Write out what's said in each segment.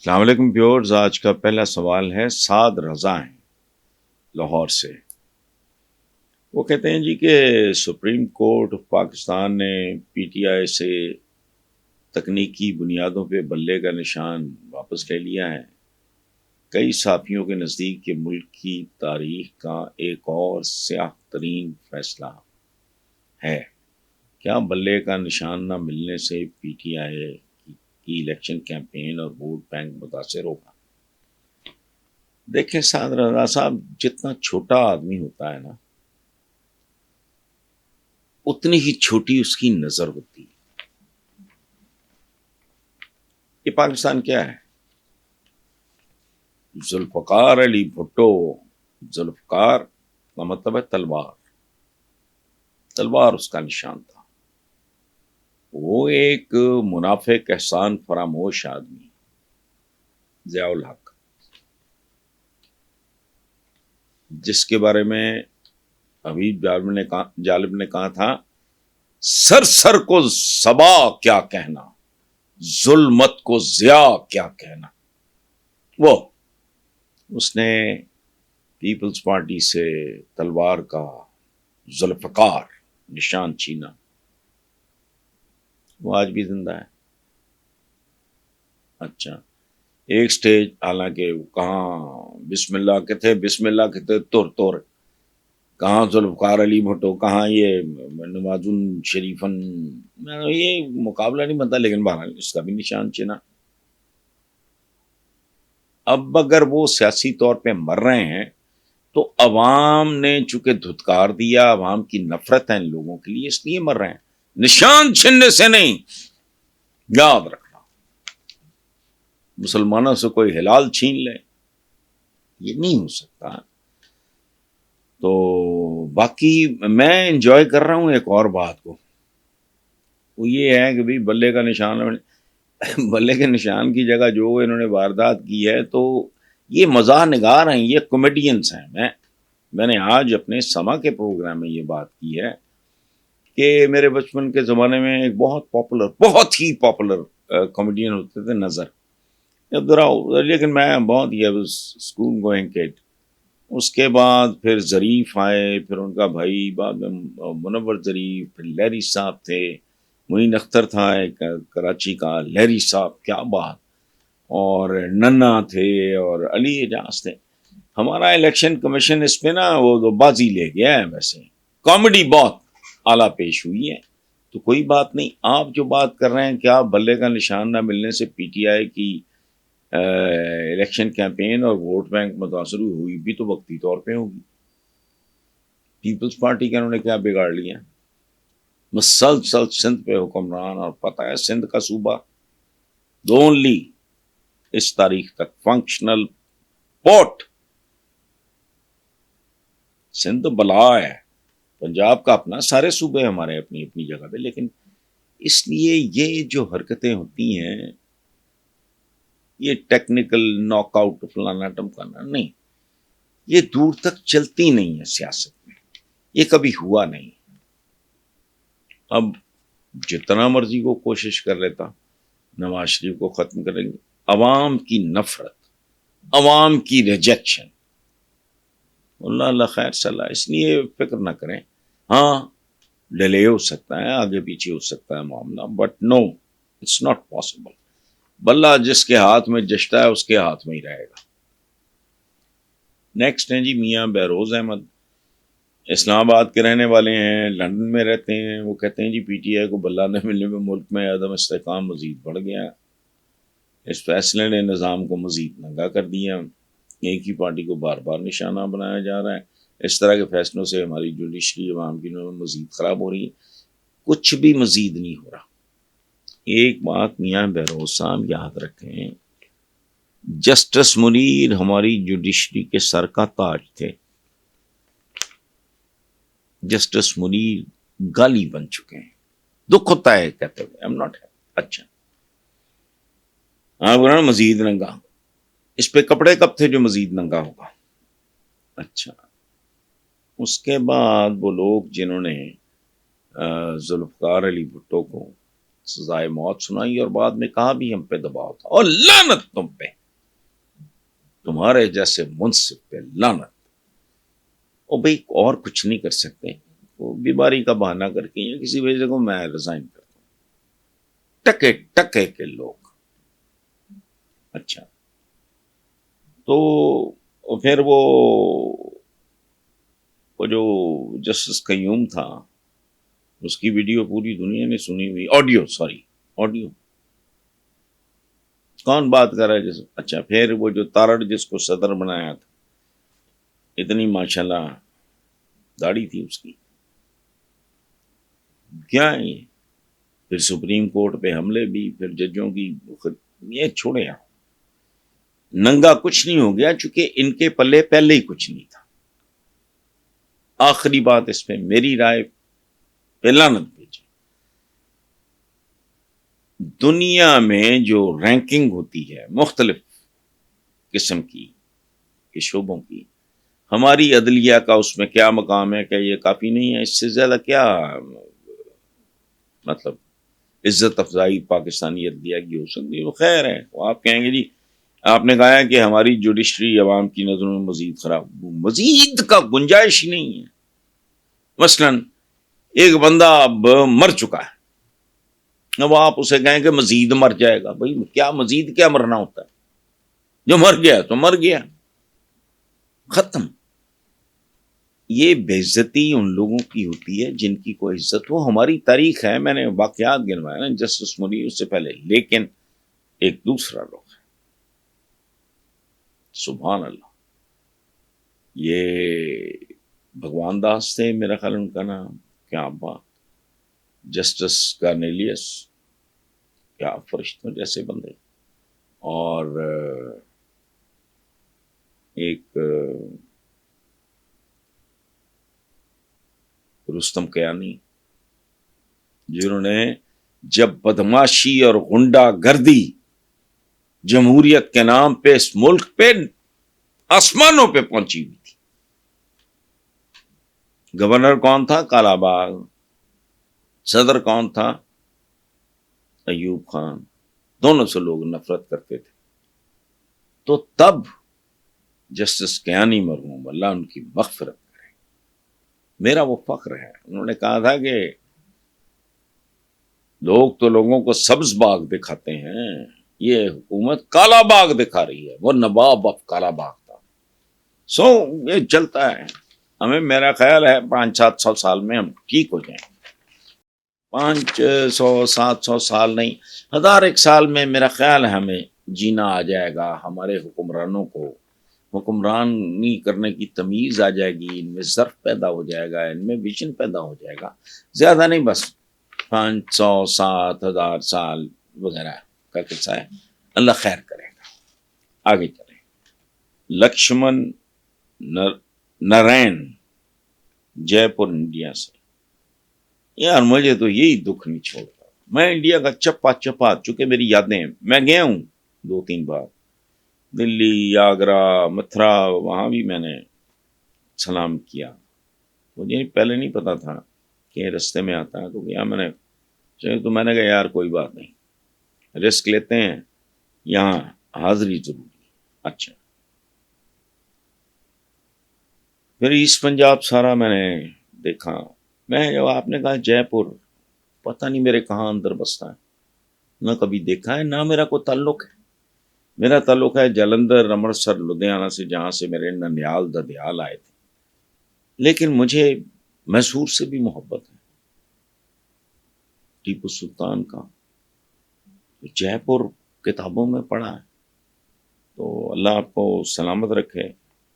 السلام علیکم پیورز، آج کا پہلا سوال ہے سعد رضا ہیں لاہور سے۔ وہ کہتے ہیں جی کہ سپریم کورٹ آف پاکستان نے پی ٹی آئی سے تکنیکی بنیادوں پہ بلے کا نشان واپس لے لیا ہے۔ کئی صحافیوں کے نزدیک یہ ملک کی تاریخ کا ایک اور سیاہ ترین فیصلہ ہے۔ کیا بلے کا نشان نہ ملنے سے پی ٹی آئی کی الیکشن کیمپین اور ووٹ بینک متاثر ہوگا؟ دیکھیں سعد رضا صاحب، جتنا چھوٹا آدمی ہوتا ہے نا اتنی ہی چھوٹی اس کی نظر ہوتی ہے۔ یہ پاکستان کیا ہے؟ ذوالفقار علی بھٹو، ذوالفقار کا مطلب ہے تلوار، تلوار اس کا نشان تھا۔ وہ ایک منافق احسان فراموش آدمی، ضیاء الحق، جس کے بارے میں حبیب جالب نے کہا تھا، سر کو صبا کیا کہنا، ظلمت کو ضیاء کیا کہنا۔ وہ اس نے پیپلز پارٹی سے تلوار کا ذوالفقار نشان چھینا۔ وہ آج بھی زندہ ہے۔ اچھا، ایک سٹیج، حالانکہ کہاں بسم اللہ کے تھے، بسم اللہ کے تھے تور کہاں ذوالفقار علی بھٹو، کہاں یہ نواز شریفن، یہ مقابلہ نہیں بنتا، لیکن بہرحال اس کا بھی نشان چنا۔ اب اگر وہ سیاسی طور پہ مر رہے ہیں تو عوام نے چونکہ دھتکار دیا، عوام کی نفرت ہے ان لوگوں کے لیے، اس لیے مر رہے ہیں، نشان چھننے سے نہیں۔ یاد رکھنا، مسلمانوں سے کوئی ہلال چھین لے، یہ نہیں ہو سکتا۔ تو باقی میں انجوائے کر رہا ہوں ایک اور بات کو، وہ یہ ہے کہ بھی بلے کا نشان، بلے کے نشان کی جگہ جو انہوں نے واردات کی ہے، تو یہ مزاح نگار ہیں، یہ کامیڈینس ہیں۔ میں نے آج اپنے سما کے پروگرام میں یہ بات کی ہے کہ میرے بچپن کے زمانے میں ایک بہت ہی پاپولر کامیڈین ہوتے تھے نظر، لیکن میں بہت ہی اسکول گوئنگ کڈ۔ اس کے بعد پھر ظریف آئے، پھر ان کا بھائی، بعد میں منور ظریف، پھر لہری صاحب تھے، معین اختر تھا ایک کراچی کا، لہری صاحب کیا بات، اور ننا تھے، اور علی اعجاز تھے۔ ہمارا الیکشن کمیشن اس پہ نا وہ بازی لے گیا ہے، ویسے کامیڈی بہت اعلیٰ پیش ہوئی ہے۔ تو کوئی بات نہیں، آپ جو بات کر رہے ہیں کیا بلے کا نشان نہ ملنے سے پی ٹی آئی کی الیکشن کیمپین اور ووٹ بینک متاثر ہوئی بھی تو وقتی طور پہ ہوگی۔ پیپلز پارٹی کا انہوں نے کیا بگاڑ لیا؟ مسلسل سندھ پہ حکمران، اور پتہ ہے سندھ کا صوبہ اونلی اس تاریخ تک فنکشنل پورٹ، سندھ بلا ہے، پنجاب کا اپنا، سارے صوبے ہمارے اپنی اپنی جگہ پہ، لیکن اس لیے یہ جو حرکتیں ہوتی ہیں، یہ ٹیکنیکل ناک آؤٹ فلانا ٹمکانا نہیں، یہ دور تک چلتی نہیں ہے سیاست میں، یہ کبھی ہوا نہیں۔ اب جتنا مرضی کو کوشش کر لیتا نواز شریف کو ختم کریں گے، عوام کی نفرت، عوام کی ریجیکشن، اللہ خیر صلاح، اس لیے فکر نہ کریں۔ ہاں ڈیلے ہو سکتا ہے، آگے پیچھے ہو سکتا ہے معاملہ، but no, it's not possible. بلہ جس کے ہاتھ میں جشتا ہے اس کے ہاتھ میں ہی رہے گا۔ نیکسٹ ہیں جی میاں بہروز احمد، اسلام آباد کے رہنے والے ہیں، لندن میں رہتے ہیں۔ وہ کہتے ہیں جی پی ٹی آئی کو بلہ نہ ملنے میں ملک میں عدم استحکام مزید بڑھ گیا، اس فیصلے نے نظام کو مزید ننگا کر دیا، ایک ہی پارٹی کو بار بار نشانہ بنایا جا رہا ہے، اس طرح کے فیصلوں سے ہماری جوڈیشری عوام کی نظر مزید خراب ہو رہی ہے۔ کچھ بھی مزید نہیں ہو رہا۔ ایک بات میاں بہروز صاحب یاد رکھیں، جسٹس منیر ہماری جوڈیشری کے سر کا تاج تھے، جسٹس منیر گالی بن چکے ہیں، دکھ ہوتا ہے کہتے ہوئے، I'm not happy۔ اچھا، ہاں بولا نا مزید ننگا، اس پہ کپڑے کب تھے جو مزید ننگا ہوگا؟ اچھا، اس کے بعد وہ لوگ جنہوں نے ذوالفقار علی بھٹو کو سزائے موت سنائی اور بعد میں کہا بھی ہم پہ دباؤ تھا اور لعنت تم پہ، تمہارے جیسے منصف پہ لعنت۔ اور بھائی اور کچھ نہیں کر سکتے، وہ بیماری کا بہانہ کر کے یا کسی وجہ کو میں ریزائن کرتا ہوں، ٹکے ٹکے کے لوگ۔ اچھا تو پھر وہ جو جسٹس قیوم تھا اس کی ویڈیو پوری دنیا نے سنی ہوئی، آڈیو کون بات کر رہا ہے جیسے؟ اچھا پھر وہ جو تارڑ جس کو صدر بنایا تھا، اتنی ماشاءاللہ داڑھی تھی اس کی، کیا ہے یہ؟ پھر سپریم کورٹ پہ حملے بھی، پھر ججوں کی یہ چھوڑے آپ، ننگا کچھ نہیں ہو گیا چونکہ ان کے پلے پہلے ہی کچھ نہیں تھا۔ آخری بات اس پہ میری رائے پہ لعنت بھیجی، دنیا میں جو رینکنگ ہوتی ہے مختلف قسم کی کے شعبوں کی، ہماری عدلیہ کا اس میں کیا مقام ہے؟ کہ یہ کافی نہیں ہے؟ اس سے زیادہ کیا مطلب عزت افزائی پاکستانی عدلیہ کی ہو سکتی ہے؟ وہ خیر ہے، وہ آپ کہیں گے جی آپ نے کہا ہے کہ ہماری جوڈیشری عوام کی نظروں میں مزید خراب، مزید کا گنجائش ہی نہیں ہے۔ مثلا ایک بندہ اب مر چکا ہے، اب آپ اسے کہیں کہ مزید مر جائے گا، بھائی کیا مزید کیا مرنا ہوتا ہے؟ جو مر گیا تو مر گیا، ختم۔ یہ بے عزتی ان لوگوں کی ہوتی ہے جن کی کوئی عزت ہو۔ ہماری تاریخ ہے، میں نے واقعات گنوائے نا، جسٹس موری اس سے پہلے، لیکن ایک دوسرا لوگ ہے، سبحان اللہ، یہ بھگوان داس تھے میرا خیال ان کا نام، کیا بات، جسٹس کارنیلیس، کیا فرشتوں جیسے بندے، اور ایک رستم کیانی، جنہوں نے جب بدماشی اور غنڈہ گردی جمہوریت کے نام پہ اس ملک پہ آسمانوں پہ پہنچی ہوئی تھی۔ گورنر کون تھا؟ کالا باغ، صدر کون تھا؟ ایوب خان، دونوں سے لوگ نفرت کرتے تھے۔ تو تب جسٹس کیانی مرحوم، اللہ ان کی مغفرت کرے، میرا وہ فخر ہے، انہوں نے کہا تھا کہ لوگ تو لوگوں کو سبز باغ دکھاتے ہیں، یہ حکومت کالا باغ دکھا رہی ہے، وہ نواب آف کالا باغ تھا۔ سو یہ چلتا ہے، ہمیں میرا خیال ہے 500-700 سال میں ہم ٹھیک ہو جائیں، 500-700 سال نہیں، 1000 سال میں میرا خیال ہے ہمیں جینا آ جائے گا، ہمارے حکمرانوں کو حکمرانی کرنے کی تمیز آ جائے گی، ان میں ظرف پیدا ہو جائے گا، ان میں ویژن پیدا ہو جائے گا، زیادہ نہیں، بس 500-7,000 سال وغیرہ کا قصہ ہے، اللہ خیر کرے گا۔ آگے چلیں، لکشمن نرین، جے پور انڈیا سے، یار مجھے تو یہی دکھ نہیں چھوڑتا، میں انڈیا کا چپا چپا، چونکہ میری یادیں ہیں، میں گیا ہوں 2-3 بار، دلی، آگرہ، متھرا، وہاں بھی میں نے سلام کیا، مجھے پہلے نہیں پتا تھا کہ رستے میں آتا ہے، تو گیا میں نے، تو میں نے کہا یار کوئی بات نہیں، رسک لیتے ہیں، یہاں حاضری ضروری۔ اچھا پھر ایسٹ پنجاب سارا میں نے دیکھا، میں جب آپ نے کہا جے پور، پتہ نہیں میرے کہاں اندر بستا ہے، نہ کبھی دیکھا ہے، نہ میرا کوئی تعلق ہے، میرا تعلق ہے جلندھر، امرتسر، لدھیانہ سے، جہاں سے میرے ننیال ددیال آئے تھے، لیکن مجھے میسور سے بھی محبت ہے، ٹیپو سلطان کا، جے پور کتابوں میں پڑھا ہے، تو اللہ آپ کو سلامت رکھے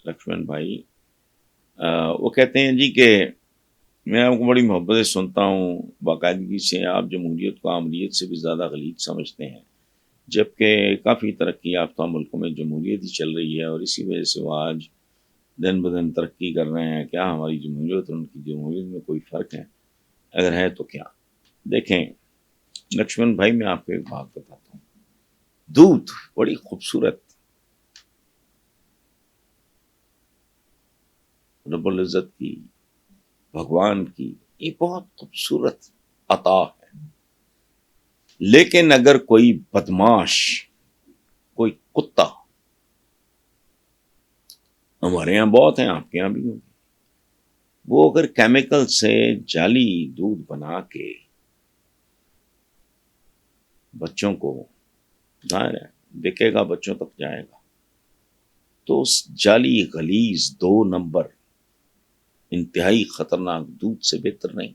لکشمن بھائی۔ وہ کہتے ہیں جی کہ میں آپ کو بڑی محبت سے سنتا ہوں، باقاعدگی سے آپ جمہوریت کو عامریت سے بھی زیادہ غلیظ سمجھتے ہیں، جبکہ کافی ترقی یافتہ ملکوں میں جمہوریت ہی چل رہی ہے، اور اسی وجہ سے وہ آج دن بدن ترقی کر رہے ہیں۔ کیا ہماری جمہوریت اور ان کی جمہوریت میں کوئی فرق ہے؟ اگر ہے تو کیا؟ دیکھیں لکشمن بھائی، میں آپ کو ایک بات بتاتا ہوں، دودھ بڑی خوبصورت رب العزت کی، بھگوان کی، یہ بہت خوبصورت عطا ہے، لیکن اگر کوئی بدماش، کوئی کتا، ہمارے یہاں بہت ہیں، آپ کے یہاں بھی ہوں، وہ اگر کیمیکل سے جعلی دودھ بنا کے بچوں کو، ظاہر ہے بکے گا، بچوں تک جائے گا، تو اس جعلی غلیظ 2 نمبر انتہائی خطرناک دودھ سے بہتر نہیں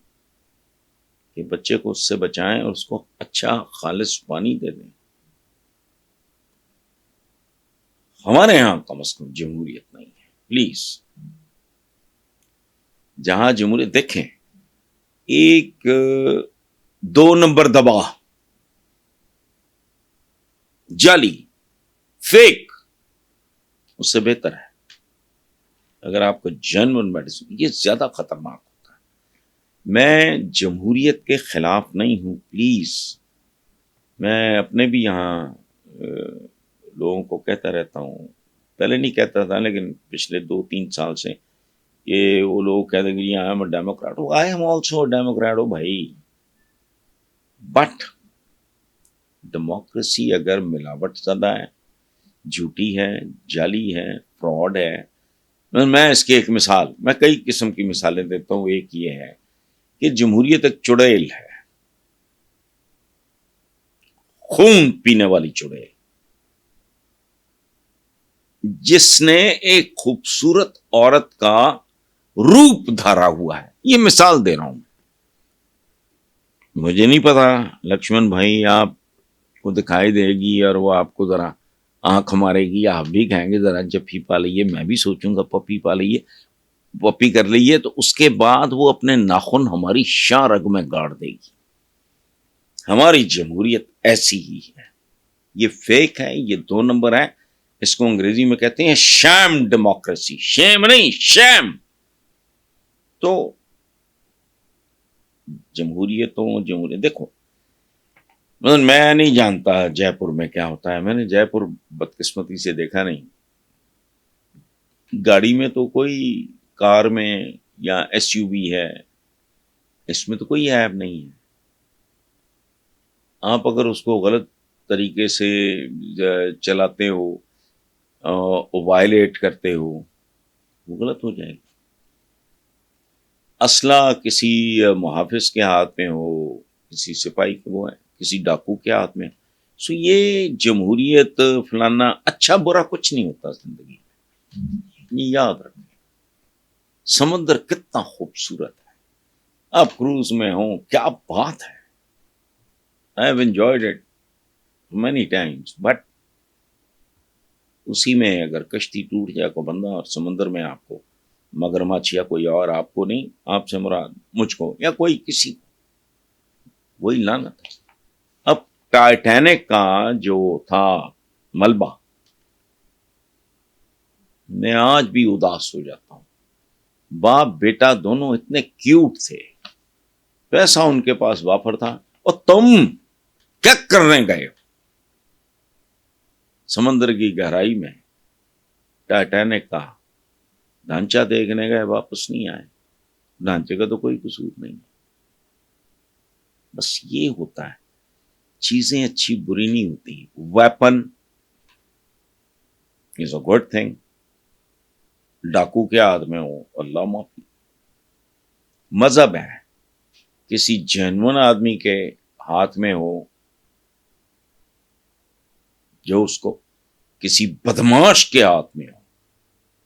کہ بچے کو اس سے بچائیں اور اس کو اچھا خالص پانی دے دیں. ہمارے یہاں کم از کم جمہوریت نہیں ہے. پلیز، جہاں جمہوریت دیکھیں، ایک 2 نمبر دبا، جعلی، فیک، اس سے بہتر ہے اگر آپ کو جنون میڈیسن. یہ زیادہ خطرناک ہوتا ہے. میں جمہوریت کے خلاف نہیں ہوں، پلیز. میں اپنے بھی یہاں لوگوں کو کہتا رہتا ہوں، پہلے نہیں کہتا تھا لیکن پچھلے 2-3 سال سے، کہ وہ لوگ کہتے ہیں کہ I am a democrat. I am also democrat ہو بھائی، بٹ ڈیموکریسی اگر ملاوٹ زیادہ ہے، جھوٹی ہے، جعلی ہے، فراڈ ہے. میں اس کی ایک مثال، میں کئی قسم کی مثالیں دیتا ہوں. ایک یہ ہے کہ جمہوریت ایک چڑیل ہے، خون پینے والی چڑیل، جس نے ایک خوبصورت عورت کا روپ دھارا ہوا ہے. یہ مثال دے رہا ہوں. مجھے نہیں پتا لکشمن بھائی آپ کو دکھائی دے گی اور وہ آپ کو ذرا آنکھ مارے گی، آپ بھی کہیں گے ذرا جفی پا لئیے، میں بھی سوچوں گا پپی پا لئیے، پپی کر لئیے، تو اس کے بعد وہ اپنے ناخن ہماری شاہ رگ میں گاڑ دے گی. ہماری جمہوریت ایسی ہی ہے. یہ فیک ہے، یہ 2 نمبر ہے. اس کو انگریزی میں کہتے ہیں شیم ڈیموکریسی. شیم نہیں، شیم. تو جمہوریت دیکھو، مثلا میں نہیں جانتا جے پور میں کیا ہوتا ہے. میں نے جے پور بدقسمتی سے دیکھا نہیں. گاڑی میں تو کوئی، کار میں یا ایس یو وی ہے، اس میں تو کوئی ایپ نہیں ہے. آپ اگر اس کو غلط طریقے سے چلاتے ہو، وائلیٹ کرتے ہو، وہ غلط ہو جائے گا. اسلحہ کسی محافظ کے ہاتھ میں ہو، کسی سپاہی کے، وہ ہے کسی ڈاکو کے ہاتھ میں. سو یہ جمہوریت فلانا، اچھا برا کچھ نہیں ہوتا زندگی میں. یہ یاد رکھیں. سمندر کتنا خوبصورت ہے، آپ کروز میں ہوں، کیا بات ہے. I have enjoyed it many times, but اسی میں اگر کشتی ٹوٹ جائے کو بندہ، اور سمندر میں آپ کو مگرمچھ یا کوئی اور، آپ کو نہیں، آپ سے مراد مجھ کو یا کوئی کسی کو، وہی لعنت ہے. اب ٹائٹینک کا جو تھا ملبہ، میں آج بھی اداس ہو جاتا ہوں. باپ بیٹا دونوں اتنے کیوٹ تھے، پیسہ ان کے پاس وافر تھا، اور تم کیا کرنے گئے ہو سمندر کی گہرائی میں؟ ٹائٹینک کا ڈھانچہ دیکھنے گئے، واپس نہیں آئے. ڈھانچے کا تو کوئی قصور نہیں. بس یہ ہوتا ہے. چیزیں اچھی بری نہیں ہوتی. Weapon is a good thing. ڈاکو کے ہاتھ میں ہو، اللہ معافی. مذہب ہے، کسی جینون آدمی کے ہاتھ میں ہو، جو اس کو کسی بدماش کے ہاتھ میں ہو،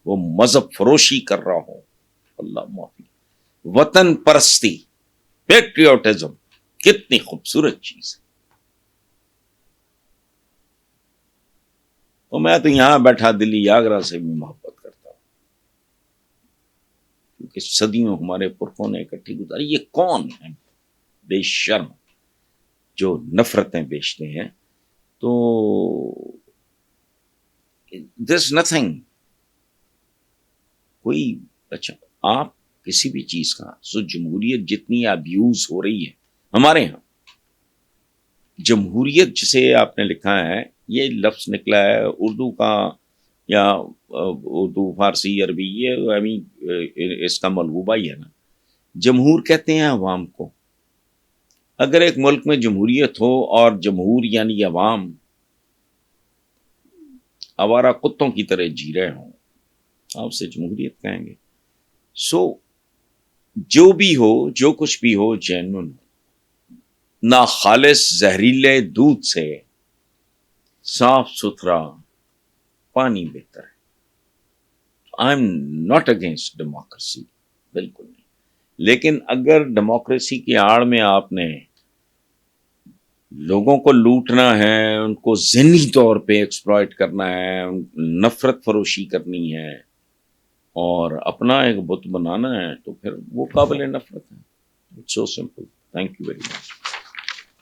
وہ مذہب فروشی کر رہا ہو، اللہ معافی. وطن پرستی، پیٹریوٹزم، کتنی خوبصورت چیز ہے. تو میں تو یہاں بیٹھا دلی آگرہ سے بھی محبت کرتا ہوں، کیونکہ صدیوں ہمارے پرکھوں نے اکٹھی گزاری. یہ کون ہے بے شرم جو نفرتیں بیچتے ہیں؟ تو دس نتھنگ. کوئی، اچھا آپ کسی بھی چیز کا، سو جمہوریت جتنی ابیوز ہو رہی ہے ہمارے ہاں، جمہوریت جسے آپ نے لکھا ہے، یہ لفظ نکلا ہے اردو کا یا اردو فارسی عربی، یہ اس کا ملغوبہ ہی ہے نا. جمہور کہتے ہیں عوام کو، اگر ایک ملک میں جمہوریت ہو اور جمہور یعنی عوام آوارہ کتوں کی طرح جی رہے ہوں، آپ سے جمہوریت کہیں گے؟ سو جو بھی ہو، جو کچھ بھی ہو، جینون نہ خالص زہریلے دودھ سے صاف ستھرا پانی بہتر ہے. I am not against democracy, بالکل نہیں. لیکن اگر ڈیموکریسی کی آڑ میں آپ نے لوگوں کو لوٹنا ہے، ان کو ذہنی طور پہ ایکسپلائٹ کرنا ہے، نفرت فروشی کرنی ہے اور اپنا ایک بت بنانا ہے، تو پھر وہ قابل نفرت ہے. It's so simple. Thank you very much.